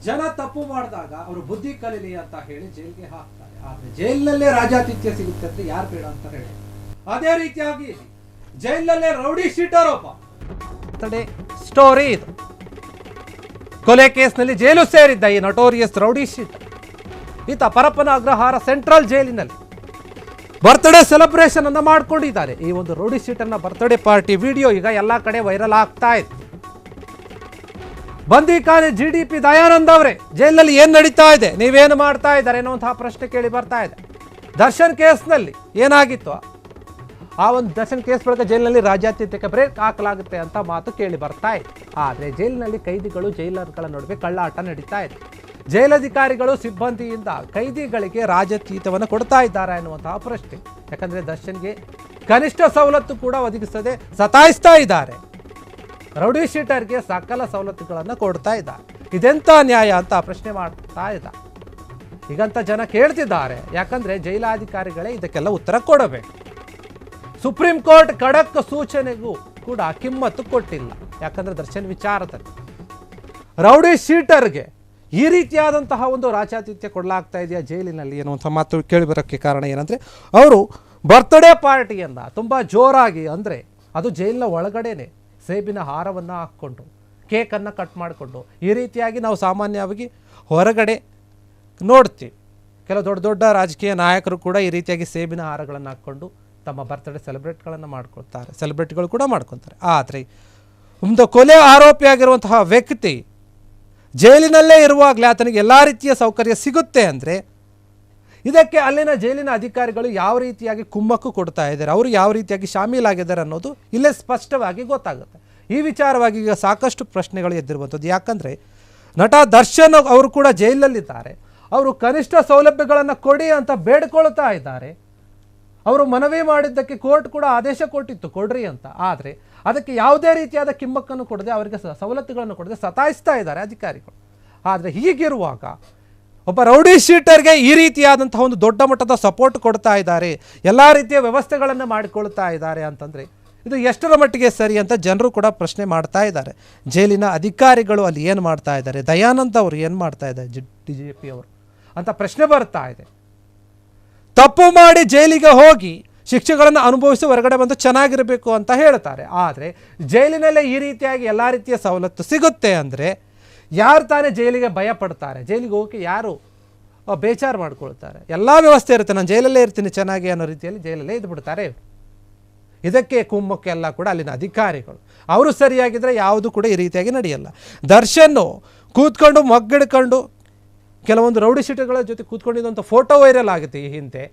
ಜನ ತಪ್ಪು ಮಾಡಿದಾಗ ಅವರು ಬುದ್ಧಿ ಕಲೀಲಿ ಅಂತ ಹೇಳಿ ಜೈಲಿಗೆ ಹಾಕ್ತಾರೆ. ಆದ್ರೆ ಜೈಲಿನಲ್ಲೇ ರಾಜಾತಿಥ್ಯ ಸಿಗುತ್ತೆ ಅಂತ ಯಾರು ಬೇಡ ಅಂತ ಹೇಳಿ. ಅದೇ ರೀತಿಯಾಗಿ ಜೈಲಿನಲ್ಲೇ ರೌಡಿ ಶೀಟರ್ ಒಬ್ಬ ಸ್ಟೋರಿ ಇದು. ಕೊಲೆ ಕೇಸ್ನಲ್ಲಿ ಜೈಲು ಸೇರಿದ್ದ ಈ ನಟೋರಿಯಸ್ ರೌಡಿ ಶೀಟರ್ ಈತ ಪರಪ್ಪನ ಅಗ್ರಹಾರ ಸೆಂಟ್ರಲ್ ಜೈಲಿನಲ್ಲಿ ಬರ್ತ್ಡೇ ಸೆಲೆಬ್ರೇಷನ್ ಅನ್ನ ಮಾಡ್ಕೊಂಡಿದ್ದಾರೆ. ಈ ಒಂದು ರೌಡಿ ಶೀಟರ್ನ ಬರ್ತ್ಡೇ ಪಾರ್ಟಿ ವಿಡಿಯೋ ಈಗ ಎಲ್ಲಾ ಕಡೆ ವೈರಲ್ ಆಗ್ತಾ ಇದೆ. ಬಂದಿಖಾನೆ GDP ದಯಾನಂದ್ ಅವರೇ ಜೈಲಿನಲ್ಲಿ ಏನ್ ನಡೀತಾ ಇದೆ, ನೀವೇನು ಮಾಡ್ತಾ ಇದ್ದಾರೆ ಅನ್ನುವಂತಹ ಪ್ರಶ್ನೆ ಕೇಳಿ ಬರ್ತಾ ಇದೆ. ದರ್ಶನ್ ಕೇಸ್ನಲ್ಲಿ ಏನಾಗಿತ್ತು, ಆ ಒಂದು ದರ್ಶನ್ ಕೇಸ್ ಬಳಿಕ ಜೈಲಿನಲ್ಲಿ ರಾಜ್ಯಾತಿಥ್ಯಕ್ಕೆ ಬ್ರೇಕ್ ಹಾಕಲಾಗುತ್ತೆ ಅಂತ ಮಾತು ಕೇಳಿ ಬರ್ತಾ ಇದೆ. ಆದರೆ ಜೈಲಿನಲ್ಲಿ ಕೈದಿಗಳು ಜೈಲರ್ಗಳ ನಡುವೆ ಕಳ್ಳಾಟ ನಡೀತಾ ಇದೆ. ಜೈಲಧಿಕಾರಿಗಳು ಸಿಬ್ಬಂದಿಯಿಂದ ಕೈದಿಗಳಿಗೆ ರಾಜಾತಿಥ್ಯವನ್ನು ಕೊಡ್ತಾ ಇದ್ದಾರೆ ಅನ್ನುವಂತಹ ಪ್ರಶ್ನೆ. ಯಾಕಂದ್ರೆ ದರ್ಶನ್ಗೆ ಕನಿಷ್ಠ ಸವಲತ್ತು ಕೂಡ ಒದಗಿಸದೆ ಸತಾಯಿಸ್ತಾ ಇದ್ದಾರೆ. ರೌಡಿ ಶೀಟರ್ಗೆ ಸಕಲ ಸವಲತ್ತುಗಳನ್ನು ಕೊಡ್ತಾ ಇದ್ದಾರೆ. ಇದೆಂತ ನ್ಯಾಯ ಅಂತ ಪ್ರಶ್ನೆ ಮಾಡ್ತಾ ಇದ್ದಾರೆ. ಈಗಂತ ಜನ ಕೇಳ್ತಿದ್ದಾರೆ. ಯಾಕಂದ್ರೆ ಜೈಲಾಧಿಕಾರಿಗಳೇ ಇದಕ್ಕೆಲ್ಲ ಉತ್ತರ ಕೊಡಬೇಕು. ಸುಪ್ರೀಂ ಕೋರ್ಟ್ ಖಡಕ್ ಸೂಚನೆಗೂ ಕೂಡ ಕಿಮ್ಮತ್ತು ಕೊಟ್ಟಿಲ್ಲ. ಯಾಕಂದ್ರೆ ದರ್ಶನ್ ವಿಚಾರದಲ್ಲಿ ರೌಡಿ ಶೀಟರ್ಗೆ ಈ ರೀತಿಯಾದಂತಹ ಒಂದು ರಾಜಾತಿಥ್ಯ ಕೊಡಲಾಗ್ತಾ ಇದೆಯಾ ಜೈಲಿನಲ್ಲಿ ಅನ್ನುವಂಥ ಮಾತು ಕೇಳಿ ಬರೋಕ್ಕೆ ಕಾರಣ ಏನಂದರೆ, ಅವರು ಬರ್ತ್ಡೇ ಪಾರ್ಟಿಯನ್ನು ತುಂಬ ಜೋರಾಗಿ, ಅಂದರೆ ಅದು ಜೈಲಿನ ಒಳಗಡೆನೆ ಸೇಬಿನ ಹಾರವನ್ನು ಹಾಕ್ಕೊಂಡು ಕೇಕನ್ನು ಕಟ್ ಮಾಡಿಕೊಂಡು ಈ ರೀತಿಯಾಗಿ ನಾವು ಸಾಮಾನ್ಯವಾಗಿ ಹೊರಗಡೆ ನೋಡ್ತೀವಿ. ಕೆಲವು ದೊಡ್ಡ ದೊಡ್ಡ ರಾಜಕೀಯ ನಾಯಕರು ಕೂಡ ಈ ರೀತಿಯಾಗಿ ಸೇಬಿನ ಹಾರಗಳನ್ನು ಹಾಕ್ಕೊಂಡು ತಮ್ಮ ಬರ್ತ್ಡೇ ಸೆಲೆಬ್ರೇಟ್ಗಳು ಕೂಡ ಮಾಡ್ಕೊತಾರೆ. ಆದರೆ ಒಂದು ಕೊಲೆ ಆರೋಪಿಯಾಗಿರುವಂತಹ ವ್ಯಕ್ತಿ ಜೈಲಿನಲ್ಲೇ ಇರುವಾಗಲೇ ಆತನಿಗೆ ಎಲ್ಲ ರೀತಿಯ ಸೌಕರ್ಯ ಸಿಗುತ್ತೆ ಅಂದರೆ ಇದಕ್ಕೆ ಅಲ್ಲಿನ ಜೈಲಿನ ಅಧಿಕಾರಿಗಳು ಯಾವ ರೀತಿಯಾಗಿ ಕುಮ್ಮಕ್ಕು ಕೊಡ್ತಾ ಇದ್ದಾರೆ, ಅವರು ಯಾವ ರೀತಿಯಾಗಿ ಶಾಮೀಲಾಗಿದ್ದಾರೆ ಅನ್ನೋದು ಇಲ್ಲೇ ಸ್ಪಷ್ಟವಾಗಿ ಗೊತ್ತಾಗುತ್ತೆ. ಈ ವಿಚಾರವಾಗಿ ಈಗ ಸಾಕಷ್ಟು ಪ್ರಶ್ನೆಗಳು ಎದ್ದಿರುವಂಥದ್ದು. ಯಾಕಂದರೆ ನಟ ದರ್ಶನ್ ಅವರು ಕೂಡ ಜೈಲಲ್ಲಿದ್ದಾರೆ. ಅವರು ಕನಿಷ್ಠ ಸೌಲಭ್ಯಗಳನ್ನು ಕೊಡಿ ಅಂತ ಬೇಡ್ಕೊಳ್ತಾ ಇದ್ದಾರೆ. ಅವರು ಮನವಿ ಮಾಡಿದ್ದಕ್ಕೆ ಕೋರ್ಟ್ ಕೂಡ ಆದೇಶ ಕೊಟ್ಟಿತ್ತು ಕೊಡ್ರಿ ಅಂತ. ಆದರೆ ಅದಕ್ಕೆ ಯಾವುದೇ ರೀತಿಯಾದ ಕಿಮ್ಮಕ್ಕನ್ನು ಕೊಡದೆ, ಅವರಿಗೆ ಸವಲತ್ತುಗಳನ್ನು ಕೊಡದೆ ಸತಾಯಿಸ್ತಾ ಇದ್ದಾರೆ ಅಧಿಕಾರಿಗಳು. ಆದರೆ ಹೀಗಿರುವಾಗ ಒಬ್ಬ ರೌಡಿ ಶೀಟರ್ಗೆ ಈ ರೀತಿಯಾದಂತಹ ಒಂದು ದೊಡ್ಡ ಮಟ್ಟದ ಸಪೋರ್ಟ್ ಕೊಡ್ತಾ ಇದ್ದಾರೆ, ಎಲ್ಲ ರೀತಿಯ ವ್ಯವಸ್ಥೆಗಳನ್ನು ಮಾಡಿಕೊಳ್ತಾ ಇದ್ದಾರೆ ಅಂತಂದರೆ ಇದು ಎಷ್ಟರ ಮಟ್ಟಿಗೆ ಸರಿ ಅಂತ ಜನರು ಕೂಡ ಪ್ರಶ್ನೆ ಮಾಡ್ತಾ ಇದ್ದಾರೆ. ಜೈಲಿನ ಅಧಿಕಾರಿಗಳು ಅಲ್ಲಿ ಏನು ಮಾಡ್ತಾ ಇದ್ದಾರೆ, ದಯಾನಂದ್ ಅವರು ಏನು ಮಾಡ್ತಾ ಇದ್ದಾರೆ, DGP ಅವರು ಅಂತ ಪ್ರಶ್ನೆ ಬರ್ತಾ ಇದೆ. ತಪ್ಪು ಮಾಡಿ ಜೈಲಿಗೆ ಹೋಗಿ ಶಿಕ್ಷೆಗಳನ್ನು ಅನುಭವಿಸಿ ಹೊರಗಡೆ ಬಂದು ಚೆನ್ನಾಗಿರಬೇಕು ಅಂತ ಹೇಳ್ತಾರೆ. ಆದರೆ ಜೈಲಿನಲ್ಲೇ ಈ ರೀತಿಯಾಗಿ ಎಲ್ಲ ರೀತಿಯ ಸವಲತ್ತು ಸಿಗುತ್ತೆ ಅಂದರೆ ಯಾರು ತಾನೇ ಜೈಲಿಗೆ ಭಯ ಪಡ್ತಾರೆ, ಜೈಲಿಗೆ ಹೋಗಿ ಯಾರು ಬೇಜಾರು ಮಾಡ್ಕೊಳ್ತಾರೆ. ಎಲ್ಲ ವ್ಯವಸ್ಥೆ ಇರುತ್ತೆ, ನಾನು ಜೈಲಲ್ಲೇ ಇರ್ತೀನಿ ಚೆನ್ನಾಗಿ ಅನ್ನೋ ರೀತಿಯಲ್ಲಿ ಜೈಲಲ್ಲೇ ಇದ್ಬಿಡ್ತಾರೆ ಇವರು. ಇದಕ್ಕೆ ಕುಮ್ಮಕ್ಕೆಲ್ಲ ಕೂಡ ಅಲ್ಲಿನ ಅಧಿಕಾರಿಗಳು. ಅವರು ಸರಿಯಾಗಿದ್ದರೆ ಯಾವುದು ಕೂಡ ಈ ರೀತಿಯಾಗಿ ನಡೆಯಲ್ಲ. ದರ್ಶನ್ ಕೂತ್ಕೊಂಡು ಮಗ್ಗಿಡ್ಕೊಂಡು ಕೆಲವೊಂದು ರೌಡಿ ಶೀಟರ್ಗಳ ಜೊತೆ ಕೂತ್ಕೊಂಡಿದ್ದಂಥ ಫೋಟೋ ವೈರಲ್ ಆಗುತ್ತೆ. ಈ ಹಿಂದೆ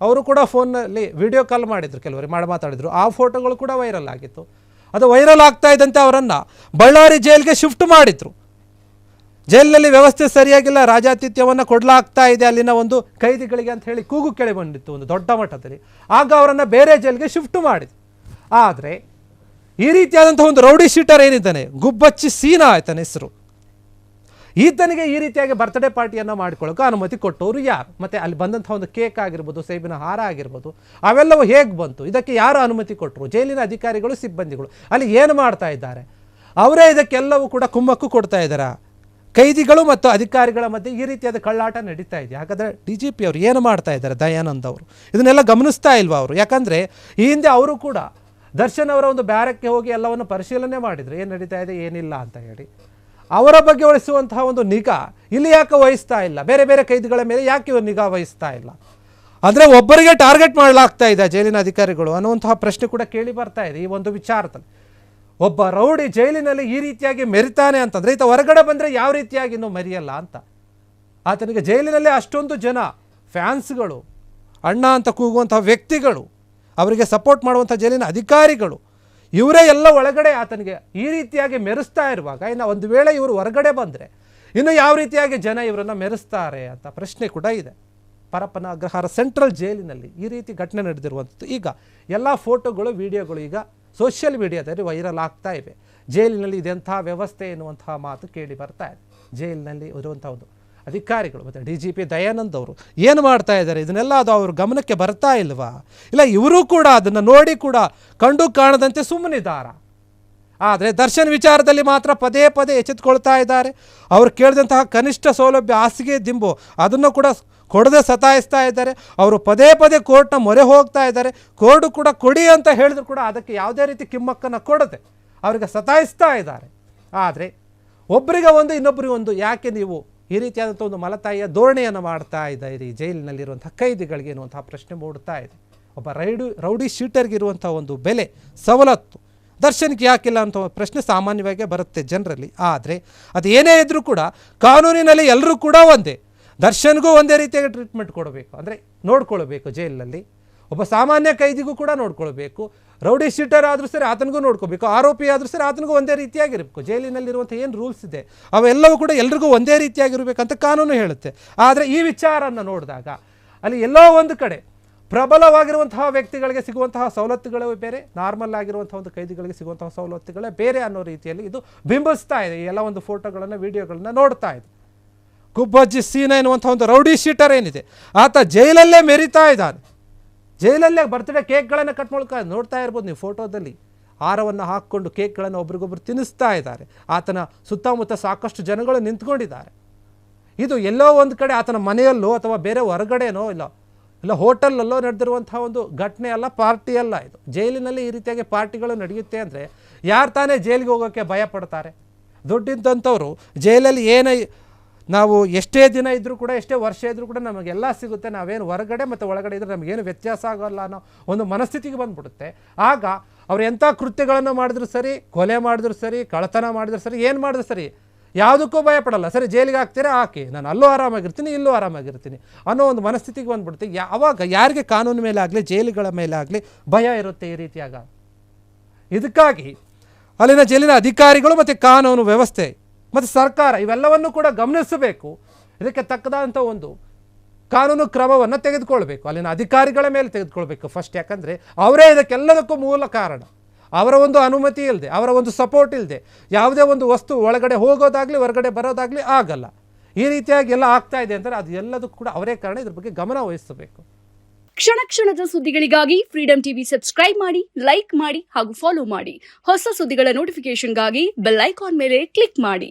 ಅವರು ಕೂಡ ಫೋನ್ನಲ್ಲಿ ವಿಡಿಯೋ ಕಾಲ್ ಮಾಡಿದ್ರು, ಕೆಲವರಿಗೆ ಮಾತಾಡಿದ್ರು. ಆ ಫೋಟೋಗಳು ಕೂಡ ವೈರಲ್ ಆಗಿತ್ತು. ಅದು ವೈರಲ್ ಆಗ್ತಾ ಇದ್ದಂತೆ ಅವರನ್ನು ಬಳ್ಳಾರಿ ಜೈಲಿಗೆ ಶಿಫ್ಟ್ ಮಾಡಿದ್ರು. ಜೈಲಿನಲ್ಲಿ ವ್ಯವಸ್ಥೆ ಸರಿಯಾಗಿಲ್ಲ, ರಾಜಾತಿಥ್ಯವನ್ನು ಕೊಡಲಾಗ್ತಾ ಇದೆ ಅಲ್ಲಿನ ಒಂದು ಕೈದಿಗಳಿಗೆ ಅಂತ ಹೇಳಿ ಕೂಗು ಕೇಳಿ ಬಂದಿತ್ತು ಒಂದು ದೊಡ್ಡ ಮಟ್ಟದಲ್ಲಿ. ಆಗ ಅವರನ್ನು ಬೇರೆ ಜೈಲಿಗೆ ಶಿಫ್ಟ್ ಮಾಡಿದ್ರು. ಆದರೆ ಈ ರೀತಿಯಾದಂಥ ಒಂದು ರೌಡಿ ಶೀಟರ್ ಏನಿದ್ದಾನೆ, ಗುಬ್ಬಚ್ಚಿ ಸೀನಾ ಆಯ್ತಾನೆ ಹೆಸರು, ಈತನಿಗೆ ಈ ರೀತಿಯಾಗಿ ಬರ್ತ್ಡೇ ಪಾರ್ಟಿಯನ್ನು ಮಾಡಿಕೊಳ್ಳೋಕೆ ಅನುಮತಿ ಕೊಟ್ಟವರು ಯಾರು? ಮತ್ತು ಅಲ್ಲಿ ಬಂದಂಥ ಒಂದು ಕೇಕ್ ಆಗಿರ್ಬೋದು, ಸೇಬಿನ ಹಾರ ಆಗಿರ್ಬೋದು, ಅವೆಲ್ಲವೂ ಹೇಗೆ ಬಂತು? ಇದಕ್ಕೆ ಯಾರು ಅನುಮತಿ ಕೊಟ್ಟರು? ಜೈಲಿನ ಅಧಿಕಾರಿಗಳು, ಸಿಬ್ಬಂದಿಗಳು ಅಲ್ಲಿ ಏನು ಮಾಡ್ತಾ ಇದ್ದಾರೆ? ಅವರೇ ಇದಕ್ಕೆಲ್ಲವೂ ಕೂಡ ಕುಮ್ಮಕ್ಕು ಕೊಡ್ತಾ ಇದ್ದಾರೆ. ಕೈದಿಗಳು ಮತ್ತು ಅಧಿಕಾರಿಗಳ ಮಧ್ಯೆ ಈ ರೀತಿಯಾದ ಕಳ್ಳಾಟ ನಡೀತಾ ಇದೆ. ಹಾಗಾದರೆ DGP ಅವರು ಏನು ಮಾಡ್ತಾ ಇದ್ದಾರೆ, ದಯಾನಂದ್ ಅವರು ಇದನ್ನೆಲ್ಲ ಗಮನಿಸ್ತಾ ಇಲ್ವಾ ಅವರು? ಯಾಕಂದರೆ ಈ ಹಿಂದೆ ಅವರು ಕೂಡ ದರ್ಶನ್ ಅವರ ಒಂದು ಬ್ಯಾರಕ್ಕೆ ಹೋಗಿ ಎಲ್ಲವನ್ನು ಪರಿಶೀಲನೆ ಮಾಡಿದರು, ಏನು ನಡೀತಾ ಇದೆ ಏನಿಲ್ಲ ಅಂತ ಹೇಳಿ. ಅವರ ಬಗ್ಗೆ ವಹಿಸುವಂತಹ ಒಂದು ನಿಗಾ ಇಲ್ಲಿ ಯಾಕೆ ವಹಿಸ್ತಾ ಇಲ್ಲ? ಬೇರೆ ಬೇರೆ ಕೈದಿಗಳ ಮೇಲೆ ಯಾಕೆ ಇವರು ನಿಗಾ ವಹಿಸ್ತಾ ಇಲ್ಲ? ಅಂದರೆ ಒಬ್ಬರಿಗೆ ಟಾರ್ಗೆಟ್ ಮಾಡಲಾಗ್ತಾ ಇದೆ ಜೈಲಿನ ಅಧಿಕಾರಿಗಳು ಅನ್ನುವಂತಹ ಪ್ರಶ್ನೆ ಕೂಡ ಕೇಳಿ ಬರ್ತಾ ಇದೆ ಈ ಒಂದು ವಿಚಾರದಲ್ಲಿ. ಒಬ್ಬ ರೌಡಿ ಜೈಲಿನಲ್ಲಿ ಈ ರೀತಿಯಾಗಿ ಮೆರಿತಾನೆ ಅಂತಂದರೆ ಈತ ಹೊರಗಡೆ ಬಂದರೆ ಯಾವ ರೀತಿಯಾಗಿ ಇನ್ನೂ ಮೆರೆಯಲ್ಲ ಅಂತ. ಆತನಿಗೆ ಜೈಲಿನಲ್ಲೇ ಅಷ್ಟೊಂದು ಜನ ಫ್ಯಾನ್ಸ್ಗಳು, ಅಣ್ಣ ಅಂತ ಕೂಗುವಂತಹ ವ್ಯಕ್ತಿಗಳು, ಅವರಿಗೆ ಸಪೋರ್ಟ್ ಮಾಡುವಂಥ ಜೈಲಿನ ಅಧಿಕಾರಿಗಳು, ಇವರೇ ಎಲ್ಲ ಒಳಗಡೆ ಆತನಿಗೆ ಈ ರೀತಿಯಾಗಿ ಮೆರೆಸ್ತಾ ಇರುವಾಗ ಇನ್ನು ಒಂದು ವೇಳೆ ಇವರು ಹೊರಗಡೆ ಬಂದರೆ ಇನ್ನು ಯಾವ ರೀತಿಯಾಗಿ ಜನ ಇವರನ್ನು ಮೆರೆಸ್ತಾರೆ ಅಂತ ಪ್ರಶ್ನೆ ಕೂಡ ಇದೆ. ಪರಪ್ಪನ ಅಗ್ರಹಾರ ಸೆಂಟ್ರಲ್ ಜೈಲಿನಲ್ಲಿ ಈ ರೀತಿ ಘಟನೆ ನಡೆದಿರುವಂಥದ್ದು. ಈಗ ಎಲ್ಲ ಫೋಟೋಗಳು, ವಿಡಿಯೋಗಳು ಈಗ ಸೋಷಿಯಲ್ ಮೀಡಿಯಾದಲ್ಲಿ ವೈರಲ್ ಆಗ್ತಾ ಇವೆ. ಜೈಲಿನಲ್ಲಿ ಇದೆಂಥ ವ್ಯವಸ್ಥೆ ಎನ್ನುವಂತಹ ಮಾತು ಕೇಳಿ ಬರ್ತಾ ಇದೆ. ಜೈಲಿನಲ್ಲಿ ಇರುವಂಥ ಒಂದು ಅಧಿಕಾರಿಗಳು ಮತ್ತು DGP ದಯಾನಂದ್ ಅವರು ಏನು ಮಾಡ್ತಾ ಇದ್ದಾರೆ, ಇದನ್ನೆಲ್ಲ ಅದು ಅವ್ರ ಗಮನಕ್ಕೆ ಬರ್ತಾ ಇಲ್ವಾ? ಇಲ್ಲ ಇವರು ಕೂಡ ಅದನ್ನು ನೋಡಿ ಕೂಡ ಕಂಡು ಕಾಣದಂತೆ ಸುಮ್ಮನಿದ್ದಾರ? ಆದರೆ ದರ್ಶನ್ ವಿಚಾರದಲ್ಲಿ ಮಾತ್ರ ಪದೇ ಪದೇ ಎಚ್ಚೆತ್ತುಕೊಳ್ತಾ ಇದ್ದಾರೆ. ಅವರು ಕೇಳಿದಂತಹ ಕನಿಷ್ಠ ಸೌಲಭ್ಯ ಹಾಸಿಗೆ ದಿಂಬು ಅದನ್ನು ಕೂಡ ಕೊಡದೆ ಸತಾಯಿಸ್ತಾ ಇದ್ದಾರೆ. ಅವರು ಪದೇ ಪದೇ ಕೋರ್ಟ್ನ ಮೊರೆ ಹೋಗ್ತಾ ಇದ್ದಾರೆ. ಕೋರ್ಟ್ ಕೂಡ ಕೊಡಿ ಅಂತ ಹೇಳಿದ್ರು ಕೂಡ ಅದಕ್ಕೆ ಯಾವುದೇ ರೀತಿ ಕಿಮ್ಮಕ್ಕನ್ನು ಕೊಡದೆ ಅವರಿಗೆ ಸತಾಯಿಸ್ತಾ ಇದ್ದಾರೆ. ಆದರೆ ಒಬ್ಬರಿಗೆ ಒಂದು ಇನ್ನೊಬ್ಬರಿಗೆ ಒಂದು, ಯಾಕೆ ನೀವು ಈ ರೀತಿಯಾದಂಥ ಒಂದು ಮಲತಾಯಿಯ ಧೋರಣೆಯನ್ನು ಮಾಡ್ತಾ ಇದ್ದೀರಿ ಜೈಲಿನಲ್ಲಿರುವಂಥ ಕೈದಿಗಳಿಗೆ ಎನ್ನುವಂಥ ಪ್ರಶ್ನೆ ಮೂಡ್ತಾ ಇದೆ. ಒಬ್ಬ ರೌಡಿ ಶೀಟರ್ಗಿರುವಂಥ ಒಂದು ಬೆಲೆ ಸವಲತ್ತು ದರ್ಶನ್ಗೆ ಯಾಕಿಲ್ಲ ಅಂತ ಪ್ರಶ್ನೆ ಸಾಮಾನ್ಯವಾಗಿ ಬರುತ್ತೆ ಜನರಲ್ಲಿ. ಆದರೆ ಅದು ಏನೇ ಇದ್ದರೂ ಕೂಡ ಕಾನೂನಿನಲ್ಲಿ ಎಲ್ಲರೂ ಕೂಡ ಒಂದೇ. ದರ್ಶನ್ಗೂ ಒಂದೇ ರೀತಿಯಾಗಿ ಟ್ರೀಟ್ಮೆಂಟ್ ಕೊಡಬೇಕು, ಅಂದರೆ ನೋಡ್ಕೊಳ್ಬೇಕು. ಜೈಲಿನಲ್ಲಿ ಒಬ್ಬ ಸಾಮಾನ್ಯ ಕೈದಿಗೂ ಕೂಡ ನೋಡ್ಕೊಳ್ಬೇಕು. ರೌಡಿ ಶೀಟರ್ ಆದರೂ ಸರಿ ಆತನಿಗೂ ನೋಡ್ಕೋಬೇಕು, ಆರೋಪಿ ಆದರೂ ಸರಿ ಆತನಿಗೂ ಒಂದೇ ರೀತಿಯಾಗಿರಬೇಕು. ಜೈಲಿನಲ್ಲಿರುವಂಥ ಏನು ರೂಲ್ಸ್ ಇದೆ ಅವೆಲ್ಲವೂ ಕೂಡ ಎಲ್ರಿಗೂ ಒಂದೇ ರೀತಿಯಾಗಿರಬೇಕಂತ ಕಾನೂನು ಹೇಳುತ್ತೆ. ಆದರೆ ಈ ವಿಚಾರವನ್ನು ನೋಡಿದಾಗ ಅಲ್ಲಿ ಎಲ್ಲೋ ಒಂದು ಕಡೆ ಪ್ರಬಲವಾಗಿರುವಂತಹ ವ್ಯಕ್ತಿಗಳಿಗೆ ಸಿಗುವಂತಹ ಸವಲತ್ತುಗಳೇ ಬೇರೆ, ನಾರ್ಮಲ್ ಆಗಿರುವಂಥ ಒಂದು ಕೈದಿಗಳಿಗೆ ಸಿಗುವಂತಹ ಸವಲತ್ತುಗಳೇ ಬೇರೆ ಅನ್ನೋ ರೀತಿಯಲ್ಲಿ ಇದು ಬಿಂಬಿಸ್ತಾ ಇದೆ. ಈ ಎಲ್ಲ ಒಂದು ಫೋಟೋಗಳನ್ನು ವಿಡಿಯೋಗಳನ್ನು ನೋಡ್ತಾ ಇದೆ. ಗುಬ್ಬಜ್ಜಿ ಸೀನಾ ಎನ್ನುವಂಥ ಒಂದು ರೌಡಿ ಶೀಟರ್ ಏನಿದೆ ಆತ ಜೈಲಲ್ಲೇ ಮೆರಿತಾ ಇದ್ದಾನೆ. ಜೈಲಲ್ಲೇ ಬರ್ತ್ಡೇ ಕೇಕ್ಗಳನ್ನು ಕಟ್ ಮಾಡ್ಕೊಂಡು ನೋಡ್ತಾ ಇರ್ಬೋದು ನೀವು ಫೋಟೋದಲ್ಲಿ. ಹಾರವನ್ನು ಹಾಕ್ಕೊಂಡು ಕೇಕ್ಗಳನ್ನು ಒಬ್ರಿಗೊಬ್ರು ತಿನ್ನಿಸ್ತಾ ಇದ್ದಾರೆ. ಆತನ ಸುತ್ತಮುತ್ತ ಸಾಕಷ್ಟು ಜನಗಳು ನಿಂತ್ಕೊಂಡಿದ್ದಾರೆ. ಇದು ಎಲ್ಲೋ ಒಂದು ಕಡೆ ಆತನ ಮನೆಯಲ್ಲೋ ಅಥವಾ ಬೇರೆ ಹೊರಗಡೆನೋ ಇಲ್ಲ ಹೋಟೆಲಲ್ಲೋ ನಡೆದಿರುವಂಥ ಒಂದು ಘಟನೆ ಅಲ್ಲ, ಪಾರ್ಟಿ ಅಲ್ಲ. ಇದು ಜೈಲಿನಲ್ಲಿ ಈ ರೀತಿಯಾಗಿ ಪಾರ್ಟಿಗಳು ನಡೆಯುತ್ತೆ ಅಂದರೆ ಯಾರು ತಾನೇ ಜೈಲಿಗೆ ಹೋಗೋಕ್ಕೆ ಭಯ ಪಡ್ತಾರೆ? ದುಡ್ಡಿದ್ದಂಥವ್ರು ಜೈಲಲ್ಲಿ ನಾವು ಎಷ್ಟೇ ದಿನ ಇದ್ದರೂ ಕೂಡ ಎಷ್ಟೇ ವರ್ಷ ಇದ್ದರೂ ಕೂಡ ನಮಗೆಲ್ಲ ಸಿಗುತ್ತೆ, ನಾವೇನು ಹೊರಗಡೆ ಮತ್ತು ಒಳಗಡೆ ಇದ್ದರೆ ನಮಗೇನು ವ್ಯತ್ಯಾಸ ಆಗೋಲ್ಲ ಅನ್ನೋ ಒಂದು ಮನಸ್ಥಿತಿಗೆ ಬಂದ್ಬಿಡುತ್ತೆ. ಆಗ ಅವ್ರು ಎಂಥ ಕೃತ್ಯಗಳನ್ನು ಮಾಡಿದ್ರು ಸರಿ, ಕೊಲೆ ಮಾಡಿದ್ರು ಸರಿ, ಕಳ್ಳತನ ಮಾಡಿದ್ರು ಸರಿ, ಏನು ಮಾಡಿದ್ರು ಸರಿ, ಯಾವುದಕ್ಕೂ ಭಯ ಪಡಲ್ಲ. ಸರಿ ಜೈಲಿಗೆ ಹಾಕ್ತೀರಾ ಹಾಕಿ, ನಾನು ಅಲ್ಲೂ ಆರಾಮಾಗಿರ್ತೀನಿ ಇಲ್ಲೂ ಆರಾಮಾಗಿರ್ತೀನಿ ಅನ್ನೋ ಒಂದು ಮನಸ್ಥಿತಿಗೆ ಬಂದ್ಬಿಡುತ್ತೆ. ಆವಾಗ ಯಾರಿಗೆ ಕಾನೂನು ಮೇಲೆ ಆಗಲಿ ಜೈಲುಗಳ ಮೇಲೆ ಆಗಲಿ ಭಯ ಇರುತ್ತೆ ಈ ರೀತಿಯಾಗ. ಇದಕ್ಕಾಗಿ ಅಲ್ಲಿನ ಜೈಲಿನ ಅಧಿಕಾರಿಗಳು ಮತ್ತು ಕಾನೂನು ವ್ಯವಸ್ಥೆ ಮತ್ತು ಸರ್ಕಾರ ಇವೆಲ್ಲವನ್ನು ಕೂಡ ಗಮನಿಸಬೇಕು. ಇದಕ್ಕೆ ತಕ್ಕದಂಥ ಒಂದು ಕಾನೂನು ಕ್ರಮವನ್ನು ತೆಗೆದುಕೊಳ್ಬೇಕು. ಅಲ್ಲಿನ ಅಧಿಕಾರಿಗಳ ಮೇಲೆ ತೆಗೆದುಕೊಳ್ಬೇಕು ಫಸ್ಟ್. ಯಾಕಂದರೆ ಅವರೇ ಇದಕ್ಕೆಲ್ಲದಕ್ಕೂ ಮೂಲ ಕಾರಣ. ಅವರ ಒಂದು ಅನುಮತಿ ಇಲ್ಲದೆ, ಅವರ ಒಂದು ಸಪೋರ್ಟ್ ಇಲ್ಲದೆ ಯಾವುದೇ ಒಂದು ವಸ್ತು ಒಳಗಡೆ ಹೋಗೋದಾಗಲಿ ಹೊರಗಡೆ ಬರೋದಾಗಲಿ ಆಗಲ್ಲ. ಈ ರೀತಿಯಾಗಿ ಎಲ್ಲ ಆಗ್ತಾ ಇದೆ ಅಂದರೆ ಅದು ಎಲ್ಲದಕ್ಕೂ ಕೂಡ ಅವರೇ ಕಾರಣ. ಇದ್ರ ಬಗ್ಗೆ ಗಮನ ವಹಿಸಬೇಕು. ಕ್ಷಣ ಕ್ಷಣದ ಸುದ್ದಿಗಳಿಗಾಗಿ ಫ್ರೀಡಂ ಟಿವಿ ಸಬ್ಸ್ಕ್ರೈಬ್ ಮಾಡಿ, ಲೈಕ್ ಮಾಡಿ ಹಾಗೂ ಫಾಲೋ ಮಾಡಿ. ಹೊಸ ಸುದ್ದಿಗಳ ನೋಟಿಫಿಕೇಶನ್ಗಾಗಿ ಬೆಲ್ ಐಕಾನ್ ಮೇಲೆ ಕ್ಲಿಕ್ ಮಾಡಿ.